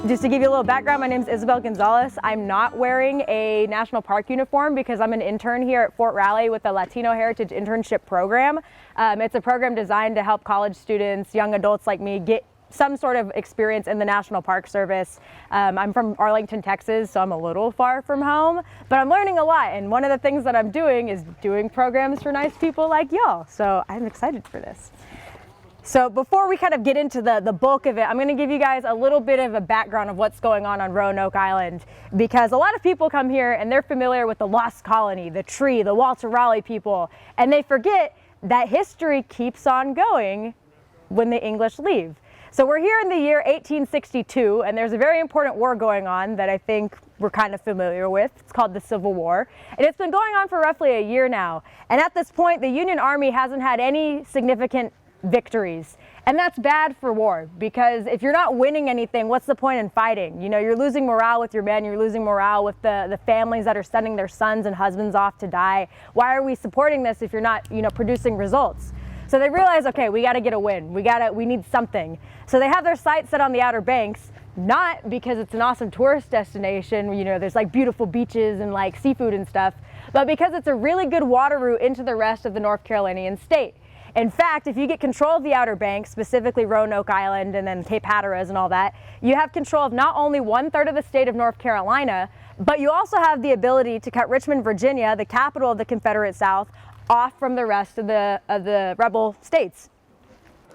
Just to give you a little background, my name is Isabel Gonzalez. I'm not wearing a national park uniform because I'm an intern here at Fort Raleigh with the Latino Heritage Internship Program. It's a program designed to help college students, young adults like me, get some sort of experience in the National Park Service. I'm from Arlington, Texas, so I'm a little far from home, but I'm learning a lot. And one of the things that I'm doing is doing programs for nice people like y'all. So I'm excited for this. So before we kind of get into the bulk of it, I'm going to give you guys a little bit of a background of what's going on Roanoke Island, because a lot of people come here and they're familiar with the Lost Colony, the tree, the Walter Raleigh people, and they forget that history keeps on going when the English leave. So we're here in the year 1862, and there's a very important war going on that I think we're kind of familiar with. It's called the Civil War, and it's been going on for roughly a year now. And at this point, the Union Army hasn't had any significant victories. And that's bad for war, because if you're not winning anything, what's the point in fighting? You know, you're losing morale with your men, you're losing morale with the families that are sending their sons and husbands off to die. Why are we supporting this if you're not, producing results? So they realize, okay, we got to get a win. We need something. So they have their sights set on the Outer Banks, not because it's an awesome tourist destination, there's like beautiful beaches and like seafood and stuff, but because it's a really good water route into the rest of the North Carolinian state. In fact, if you get control of the Outer Banks, specifically Roanoke Island and then Cape Hatteras and all that, you have control of not only 1/3 of the state of North Carolina, but you also have the ability to cut Richmond, Virginia, the capital of the Confederate South, off from the rest of the rebel states.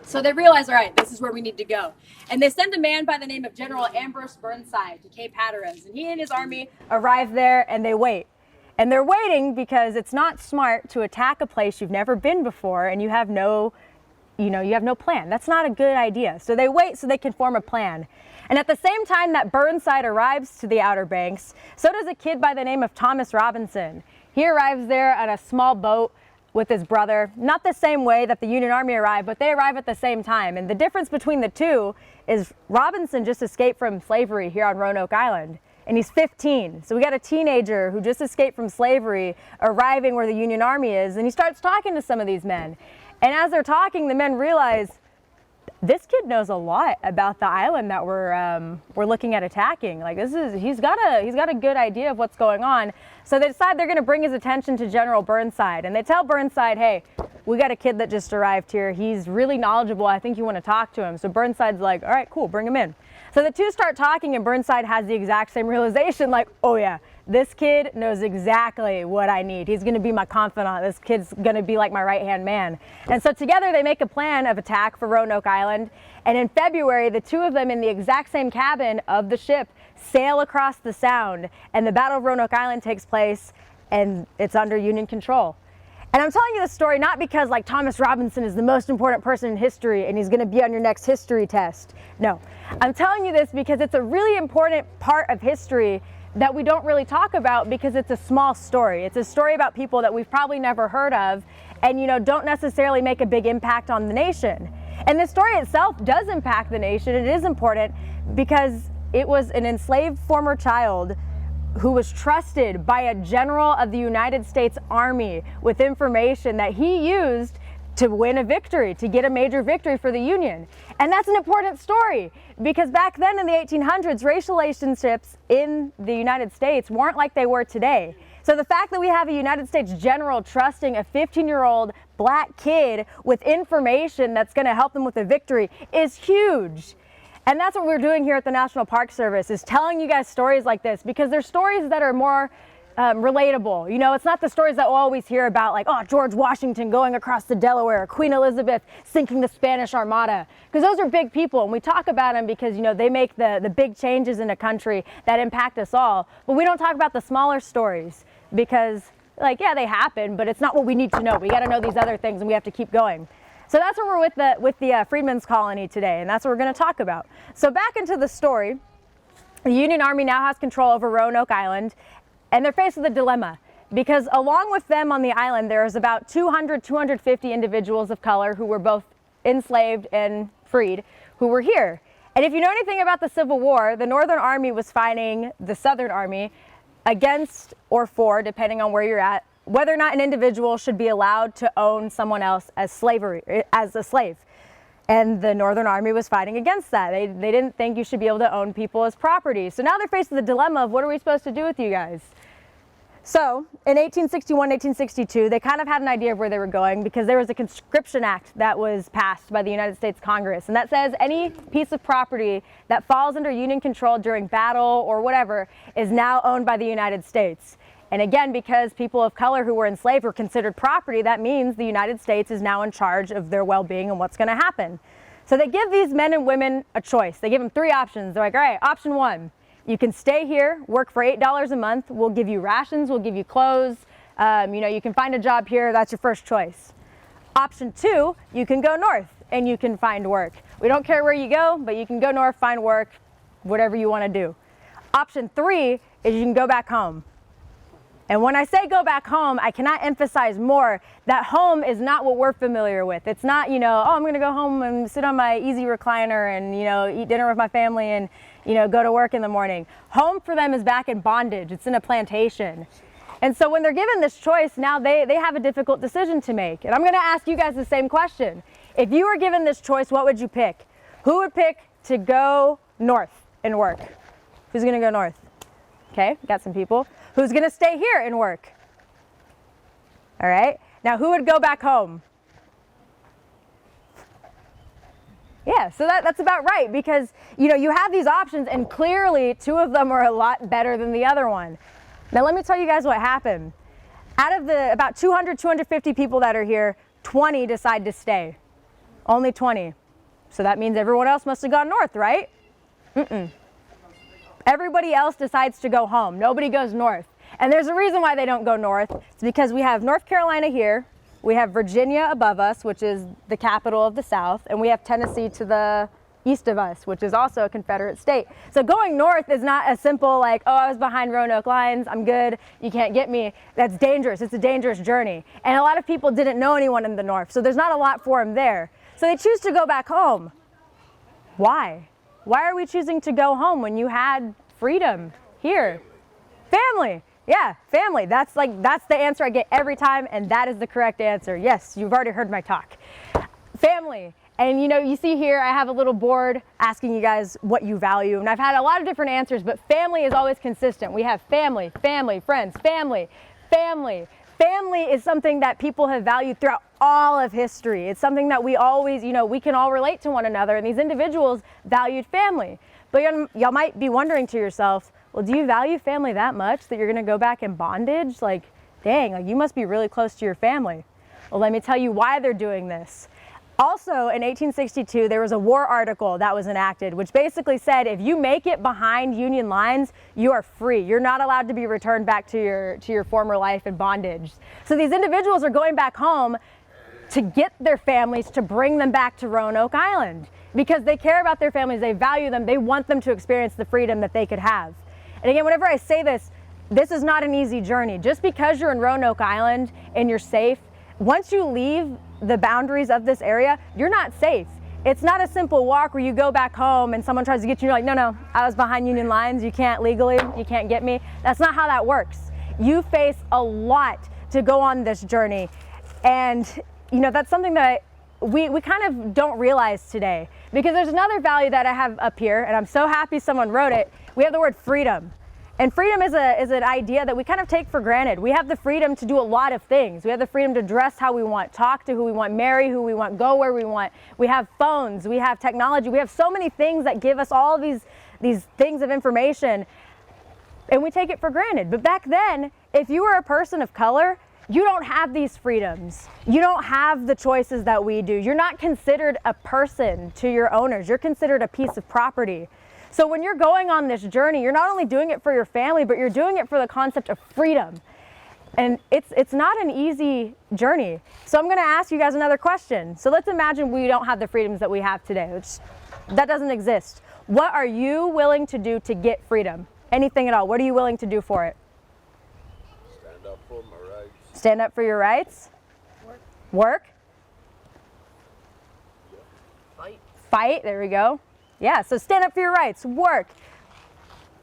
So they realize, all right, this is where we need to go. And they send a man by the name of General Ambrose Burnside to Cape Hatteras. And he and his army arrive there and they wait. And they're waiting because it's not smart to attack a place you've never been before and you have no plan. That's not a good idea. So they wait so they can form a plan. And at the same time that Burnside arrives to the Outer Banks, so does a kid by the name of Thomas Robinson. He arrives there on a small boat with his brother, not the same way that the Union Army arrived, but they arrive at the same time. And the difference between the two is Robinson just escaped from slavery here on Roanoke Island. And he's 15. So we got a teenager who just escaped from slavery arriving where the Union Army is, and he starts talking to some of these men. And as they're talking, the men realize this kid knows a lot about the island that we're looking at attacking. Like he's got a good idea of what's going on. So they decide they're going to bring his attention to General Burnside, and they tell Burnside, hey, we got a kid that just arrived here. He's really knowledgeable. I think you want to talk to him. So Burnside's like, all right, cool, bring him in. So the two start talking, and Burnside has the exact same realization, like, oh yeah, this kid knows exactly what I need. He's going to be my confidant. This kid's going to be like my right-hand man. And so together they make a plan of attack for Roanoke Island. And in February, the two of them in the exact same cabin of the ship sail across the Sound. And the Battle of Roanoke Island takes place, and it's under Union control. And I'm telling you this story not because like Thomas Robinson is the most important person in history and he's going to be on your next history test. No, I'm telling you this because it's a really important part of history that we don't really talk about because it's a small story. It's a story about people that we've probably never heard of and don't necessarily make a big impact on the nation. And the story itself does impact the nation. It is important because it was an enslaved former child who was trusted by a general of the United States Army with information that he used to win a victory, to get a major victory for the Union. And that's an important story because back then in the 1800s, racial relationships in the United States weren't like they were today. So the fact that we have a United States general trusting a 15-year-old black kid with information that's going to help them with a victory is huge. And that's what we're doing here at the National Park Service, is telling you guys stories like this because they're stories that are more relatable. It's not the stories that we'll always hear about like, oh, George Washington going across the Delaware, or Queen Elizabeth sinking the Spanish Armada, because those are big people and we talk about them because, they make the big changes in a country that impact us all. But we don't talk about the smaller stories because yeah, they happen, but it's not what we need to know. We got to know these other things and we have to keep going. So that's where we're with the Freedmen's Colony today, and that's what we're going to talk about. So back into the story, the Union Army now has control over Roanoke Island, and they're faced with a dilemma because along with them on the island, there's about 250 individuals of color who were both enslaved and freed who were here. And if you know anything about the Civil War, the Northern Army was fighting the Southern Army against or for, depending on where you're at, whether or not an individual should be allowed to own someone else as a slave. And the Northern Army was fighting against that. They didn't think you should be able to own people as property. So now they're faced with the dilemma of what are we supposed to do with you guys? So in 1861, 1862, they kind of had an idea of where they were going because there was a Conscription Act that was passed by the United States Congress. And that says any piece of property that falls under Union control during battle or whatever is now owned by the United States. And again, because people of color who were enslaved were considered property, that means the United States is now in charge of their well-being and what's going to happen. So they give these men and women a choice. They give them three options. They're like, all right, option one. You can stay here, work for $8 a month. We'll give you rations, we'll give you clothes. You can find a job here. That's your first choice. Option two, you can go north and you can find work. We don't care where you go, but you can go north, find work, whatever you want to do. Option three is you can go back home. And when I say go back home, I cannot emphasize more that home is not what we're familiar with. It's not, oh, I'm going to go home and sit on my easy recliner and, eat dinner with my family and, go to work in the morning. Home for them is back in bondage. It's in a plantation. And so when they're given this choice, now they have a difficult decision to make. And I'm going to ask you guys the same question. If you were given this choice, what would you pick? Who would pick to go north and work? Who's going to go north? Okay, got some people. Who's going to stay here and work? All right. Now, who would go back home? Yeah, so that's about right because, you have these options and clearly two of them are a lot better than the other one. Now, let me tell you guys what happened. Out of the about 200, 250 people that are here, 20 decide to stay. Only 20. So that means everyone else must have gone north, right? Mm-mm. Everybody else decides to go home. Nobody goes north. And there's a reason why they don't go north. It's because we have North Carolina here, we have Virginia above us, which is the capital of the South, and we have Tennessee to the east of us, which is also a Confederate state. So going north is not as simple like, oh, I was behind Roanoke lines, I'm good, you can't get me. That's dangerous. It's a dangerous journey. And a lot of people didn't know anyone in the north, so there's not a lot for them there. So they choose to go back home. Why? Why are we choosing to go home when you had freedom here? Family. Yeah, family. That's the answer I get every time, and that is the correct answer. Yes, you've already heard my talk. Family. And you see here I have a little board asking you guys what you value, and I've had a lot of different answers, but family is always consistent. We have family, family, friends, family, family. Family is something that people have valued throughout all of history. It's something that we always, we can all relate to one another, and these individuals valued family. But y'all might be wondering to yourself, well, do you value family that much that you're going to go back in bondage? Dang, you must be really close to your family. Well, let me tell you why they're doing this. Also, in 1862, there was a war article that was enacted, which basically said if you make it behind Union lines, you are free. You're not allowed to be returned back to your former life in bondage. So these individuals are going back home to get their families to bring them back to Roanoke Island because they care about their families, they value them, they want them to experience the freedom that they could have. And again, whenever I say this, this is not an easy journey. Just because you're in Roanoke Island and you're safe, once you leave the boundaries of this area, you're not safe. It's not a simple walk where you go back home and someone tries to get you, you're like, no, I was behind Union lines, you can't legally, you can't get me. That's not how that works. You face a lot to go on this journey. And that's something that we kind of don't realize today, because there's another value that I have up here, and I'm so happy someone wrote it. We have the word freedom. And freedom is an idea that we kind of take for granted. We have the freedom to do a lot of things. We have the freedom to dress how we want, talk to who we want, marry who we want, go where we want. We have phones, we have technology, we have so many things that give us all these things of information, and we take it for granted. But back then, if you were a person of color, you don't have these freedoms. You don't have the choices that we do. You're not considered a person to your owners. You're considered a piece of property. So when you're going on this journey, you're not only doing it for your family, but you're doing it for the concept of freedom. And it's not an easy journey. So I'm going to ask you guys another question. So let's imagine we don't have the freedoms that we have today, which that doesn't exist. What are you willing to do to get freedom? Anything at all. What are you willing to do for it? Stand up for my rights. Stand up for your rights? Work? Yeah. Fight. Fight, there we go. Yeah, so stand up for your rights, work,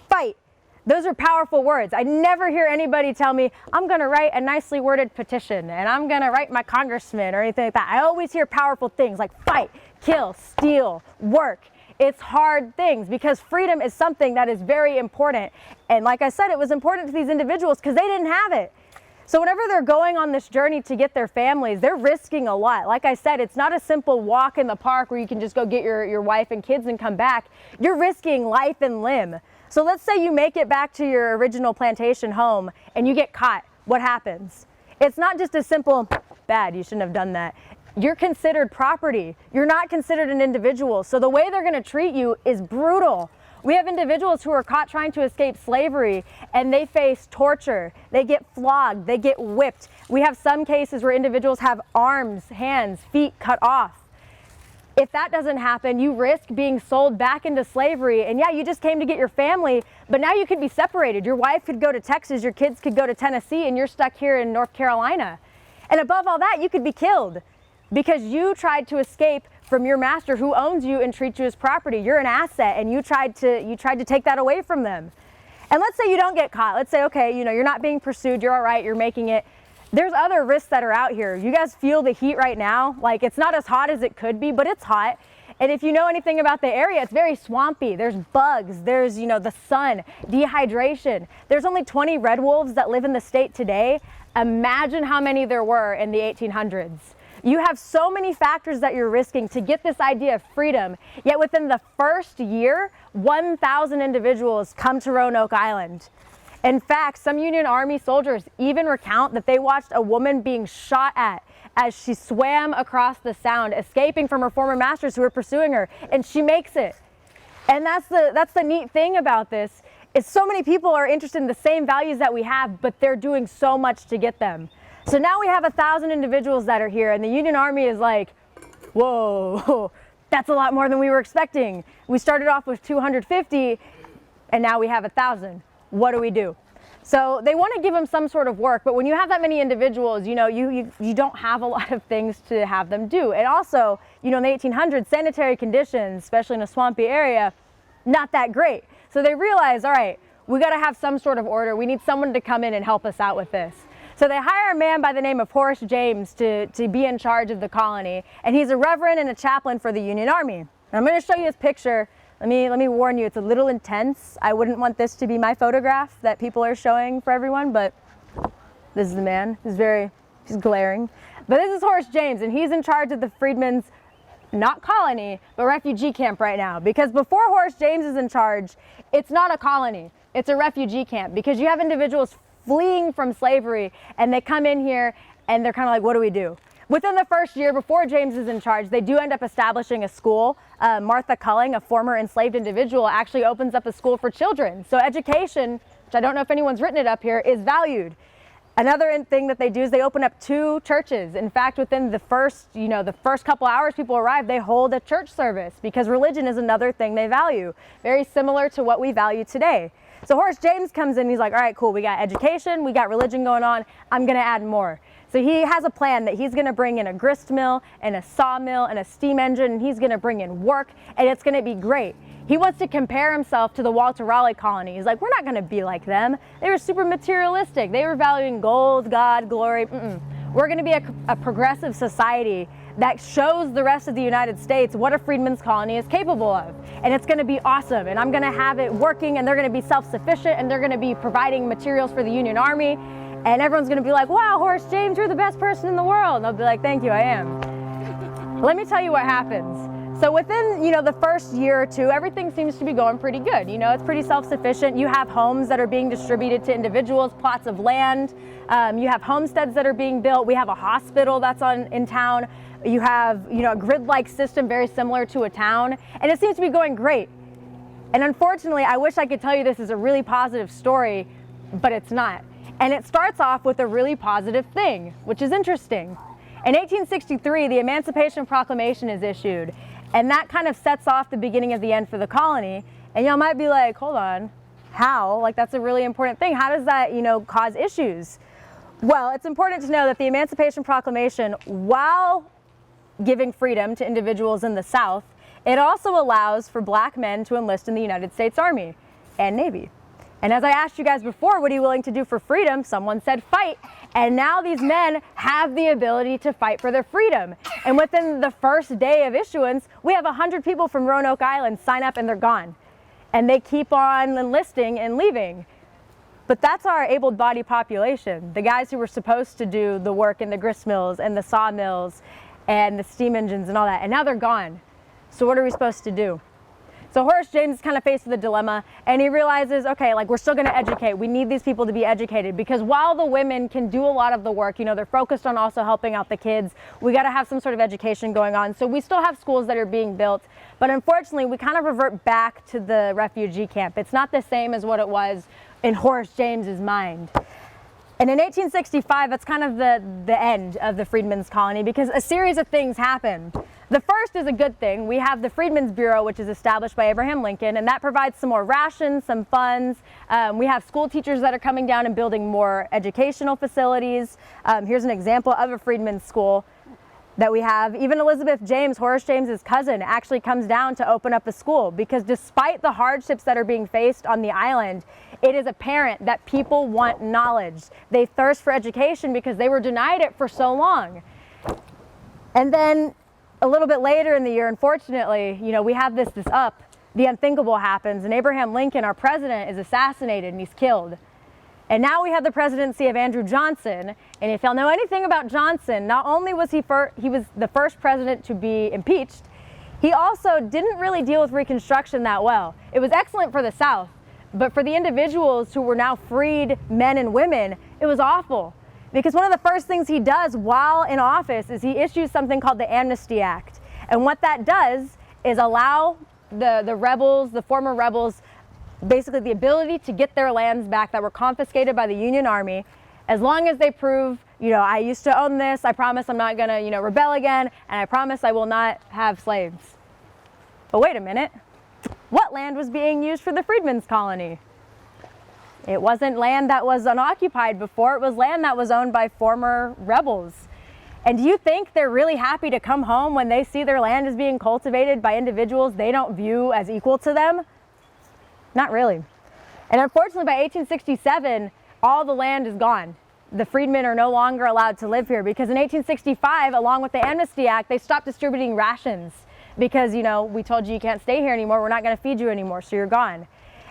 fight. Those are powerful words. I never hear anybody tell me, I'm gonna write a nicely worded petition and I'm gonna write my congressman or anything like that. I always hear powerful things like fight, kill, steal, work. It's hard things because freedom is something that is very important. And like I said, it was important to these individuals because they didn't have it. So whenever they're going on this journey to get their families, they're risking a lot. Like I said, it's not a simple walk in the park where you can just go get your wife and kids and come back. You're risking life and limb. So let's say you make it back to your original plantation home and you get caught. What happens? It's not just a simple, bad, you shouldn't have done that. You're considered property. You're not considered an individual. So the way they're going to treat you is brutal. We have individuals who are caught trying to escape slavery and they face torture. They get flogged, they get whipped. We have some cases where individuals have arms, hands, feet cut off. If that doesn't happen, you risk being sold back into slavery. And yeah, you just came to get your family, but now you could be separated. Your wife could go to Texas, your kids could go to Tennessee, and you're stuck here in North Carolina. And above all that, you could be killed because you tried to escape from your master who owns you and treats you as property. You're an asset and you tried to take that away from them. And let's say you don't get caught. Let's say, okay, you're not being pursued, you're all right, you're making it. There's other risks that are out here. You guys feel the heat right now. Like, it's not as hot as it could be, but it's hot. And if you know anything about the area, it's very swampy. There's bugs, there's, the sun, dehydration. There's only 20 red wolves that live in the state today. Imagine how many there were in the 1800s. You have so many factors that you're risking to get this idea of freedom, yet within the first year, 1,000 individuals come to Roanoke Island. In fact, some Union Army soldiers even recount that they watched a woman being shot at as she swam across the Sound, escaping from her former masters who were pursuing her, and she makes it. And that's the neat thing about this, is so many people are interested in the same values that we have, but they're doing so much to get them. So now we have 1,000 individuals that are here, and the Union Army is like, whoa, that's a lot more than we were expecting. We started off with 250, and now we have 1,000. What do we do? So they want to give them some sort of work, but when you have that many individuals, you don't have a lot of things to have them do. And also, in the 1800s, sanitary conditions, especially in a swampy area, not that great. So they realize, all right, we got to have some sort of order. We need someone to come in and help us out with this. So they hire a man by the name of Horace James to be in charge of the colony, and he's a reverend and a chaplain for the Union Army. And I'm going to show you his picture. Let me warn you, it's a little intense. I wouldn't want this to be my photograph that people are showing for everyone, but this is the man. He's glaring. But this is Horace James, and he's in charge of the Freedmen's, not colony, but refugee camp right now. Because before Horace James is in charge, it's not a colony, it's a refugee camp, because you have individuals fleeing from slavery, and they come in here, and they're kind of like, what do we do? Within the first year, before James is in charge, they do end up establishing a school. Martha Culling, a former enslaved individual, actually opens up a school for children. So education, which I don't know if anyone's written it up here, is valued. Another thing that they do is they open up 2 churches. In fact, within the first couple hours people arrive, they hold a church service because religion is another thing they value. Very similar to what we value today. So Horace James comes in, he's like, all right, cool, we got education, we got religion going on, I'm gonna add more. So he has a plan that he's gonna bring in a grist mill and a sawmill and a steam engine, and he's gonna bring in work, and it's gonna be great. He wants to compare himself to the Walter Raleigh colony. He's like, we're not gonna be like them. They were super materialistic. They were valuing gold, God, glory. We're gonna be a progressive society that shows the rest of the United States what a freedmen's colony is capable of. And it's gonna be awesome, and I'm gonna have it working, and they're gonna be self-sufficient, and they're gonna be providing materials for the Union Army, and everyone's gonna be like, wow, Horace James, you're the best person in the world. And I'll be like, thank you, I am. Let me tell you what happens. So within, the first year or two, everything seems to be going pretty good. It's pretty self-sufficient. You have homes that are being distributed to individuals, plots of land. You have homesteads that are being built. We have a hospital that's in town. You have, a grid-like system very similar to a town, and it seems to be going great. And unfortunately, I wish I could tell you this is a really positive story, but it's not. And it starts off with a really positive thing, which is interesting. In 1863, the Emancipation Proclamation is issued, and that kind of sets off the beginning of the end for the colony. And y'all might be like, hold on, how? Like, that's a really important thing. How does that, cause issues? Well, it's important to know that the Emancipation Proclamation, while giving freedom to individuals in the South, it also allows for black men to enlist in the United States Army and Navy. And as I asked you guys before, what are you willing to do for freedom? Someone said fight. And now these men have the ability to fight for their freedom. And within the first day of issuance, we have 100 people from Roanoke Island sign up and they're gone. And they keep on enlisting and leaving. But that's our able-bodied population, the guys who were supposed to do the work in the grist mills and the sawmills and the steam engines and all that. And now they're gone. So what are we supposed to do? So Horace James is kind of faced with a dilemma, and he realizes, okay, like, we're still going to educate. We need these people to be educated, because while the women can do a lot of the work, you know, they're focused on also helping out the kids. We got to have some sort of education going on. So we still have schools that are being built, but unfortunately, we kind of revert back to the refugee camp. It's not the same as what it was in Horace James's mind. And in 1865, that's kind of the end of the Freedmen's colony, because a series of things happen. The first is a good thing. We have the Freedmen's Bureau, which is established by Abraham Lincoln, and that provides some more rations, some funds. We have school teachers that are coming down and building more educational facilities. Here's an example of a Freedmen's school that we have. Even Elizabeth James, Horace James's cousin, actually comes down to open up a school, because despite the hardships that are being faced on the island, it is apparent that people want knowledge. They thirst for education because they were denied it for so long. And then a little bit later in the year, unfortunately, you know, we have the unthinkable happens, and Abraham Lincoln, our president, is assassinated and he's killed. And now we have the presidency of Andrew Johnson, and if y'all know anything about Johnson, not only was he was the first president to be impeached, he also didn't really deal with Reconstruction that well. It was excellent for the South, but for the individuals who were now freed men and women, it was awful. Because one of the first things he does while in office is he issues something called the Amnesty Act. And what that does is allow the rebels, the former rebels, basically the ability to get their lands back that were confiscated by the Union Army, as long as they prove, you know, I used to own this, I promise I'm not gonna, you know, rebel again, and I promise I will not have slaves. But wait a minute, what land was being used for the Freedmen's colony? It wasn't land that was unoccupied before, it was land that was owned by former rebels. And do you think they're really happy to come home when they see their land is being cultivated by individuals they don't view as equal to them? Not really. And unfortunately, by 1867, all the land is gone. The freedmen are no longer allowed to live here, because in 1865, along with the Amnesty Act, they stopped distributing rations because, you know, we told you can't stay here anymore, we're not going to feed you anymore, so you're gone.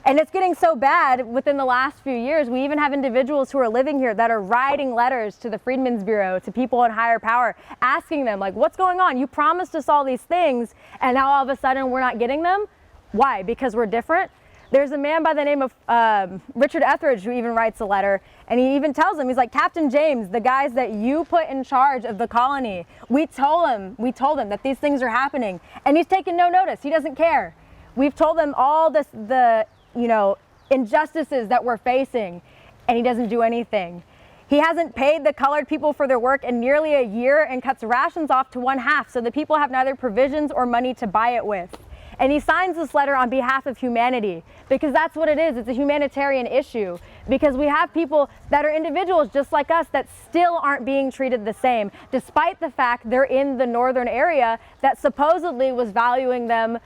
And it's getting so bad within the last few years, we even have individuals who are living here that are writing letters to the Freedmen's Bureau, to people in higher power, asking them, like, what's going on? You promised us all these things, and now all of a sudden we're not getting them? Why? Because we're different? There's a man by the name of Richard Etheridge who even writes a letter, and he even tells him, he's like, Captain James, the guys that you put in charge of the colony, we told him that these things are happening, and he's taken no notice. He doesn't care. We've told him all the you know, injustices that we're facing, and he doesn't do anything. He hasn't paid the colored people for their work in nearly a year and cuts rations off to 1/2, so the people have neither provisions or money to buy it with. And he signs this letter on behalf of humanity, because that's what it is. It's a humanitarian issue, because we have people that are individuals just like us that still aren't being treated the same, despite the fact they're in the northern area that supposedly was valuing them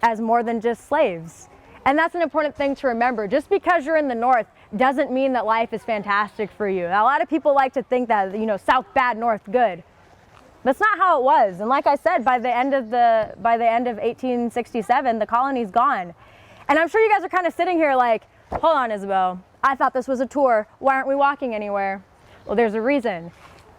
as more than just slaves. And that's an important thing to remember. Just because you're in the north doesn't mean that life is fantastic for you. A lot of people like to think that, you know, south bad, north good. That's not how it was. And like I said, by the end of 1867, the colony's gone. And I'm sure you guys are kind of sitting here like, hold on, Isabel, I thought this was a tour. Why aren't we walking anywhere? Well, there's a reason.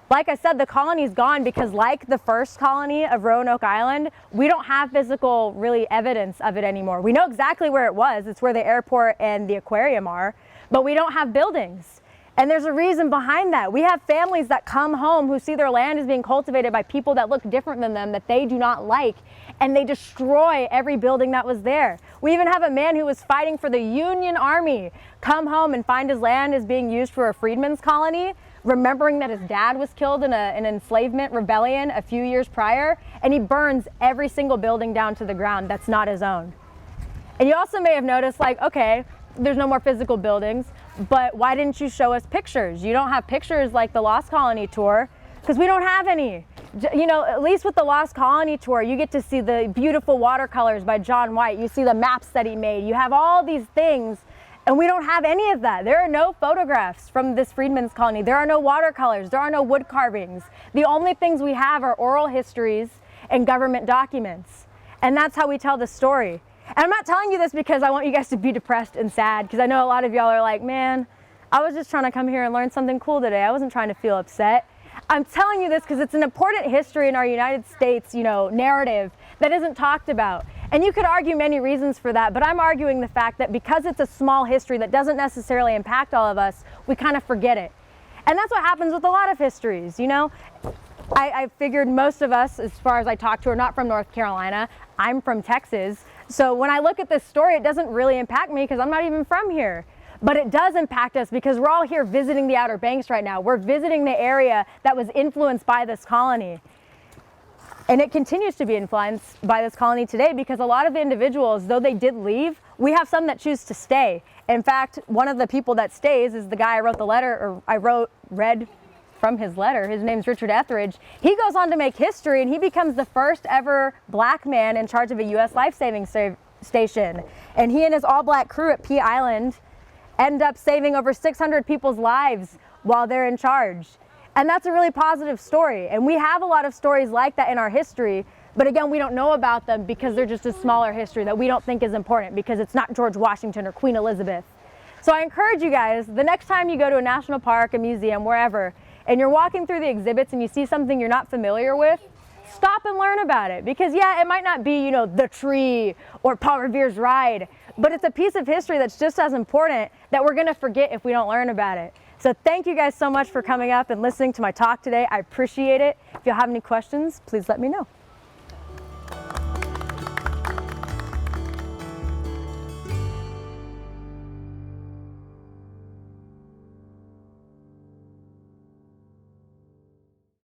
Like I said, the colony's gone because, like the first colony of Roanoke Island, we don't have physical, really, evidence of it anymore. We know exactly where it was. It's where the airport and the aquarium are, but we don't have buildings. And there's a reason behind that. We have families that come home who see their land is being cultivated by people that look different than them, that they do not like, and they destroy every building that was there. We even have a man who was fighting for the Union Army come home and find his land is being used for a freedmen's colony, remembering that his dad was killed in an enslavement rebellion a few years prior, and he burns every single building down to the ground that's not his own. And you also may have noticed, like, okay, there's no more physical buildings, but why didn't you show us pictures? You don't have pictures like the Lost Colony tour, because we don't have any. You know, at least with the Lost Colony tour, you get to see the beautiful watercolors by John White. You see the maps that he made. You have all these things, And we don't have any of that. There are no photographs from this freedmen's colony. There are no watercolors. There are no wood carvings. The only things we have are oral histories and government documents. And that's how we tell the story. And I'm not telling you this because I want you guys to be depressed and sad, because I know a lot of y'all are like, man, I was just trying to come here and learn something cool today. I wasn't trying to feel upset. I'm telling you this because it's an important history in our United States, narrative that isn't talked about. And you could argue many reasons for that, but I'm arguing the fact that because it's a small history that doesn't necessarily impact all of us, we kind of forget it. And that's what happens with a lot of histories, I figured most of us, as far as I talk to, are not from North Carolina. I'm from Texas. So when I look at this story, it doesn't really impact me because I'm not even from here. But it does impact us because we're all here visiting the Outer Banks right now. We're visiting the area that was influenced by this colony. And it continues to be influenced by this colony today because a lot of the individuals, though they did leave, we have some that choose to stay. In fact, one of the people that stays is the guy I wrote the letter, or read from his letter. His name's Richard Etheridge. He goes on to make history, and he becomes the first ever black man in charge of a U.S. life-saving station. And he and his all-black crew at Pea Island end up saving over 600 people's lives while they're in charge. And that's a really positive story. And we have a lot of stories like that in our history, but again, we don't know about them because they're just a smaller history that we don't think is important because it's not George Washington or Queen Elizabeth. So I encourage you guys, the next time you go to a national park, a museum, wherever, and you're walking through the exhibits and you see something you're not familiar with, stop and learn about it. Because yeah, it might not be, the tree or Paul Revere's ride, but it's a piece of history that's just as important that we're gonna forget if we don't learn about it. So thank you guys so much for coming up and listening to my talk today. I appreciate it. If you have any questions, please let me know.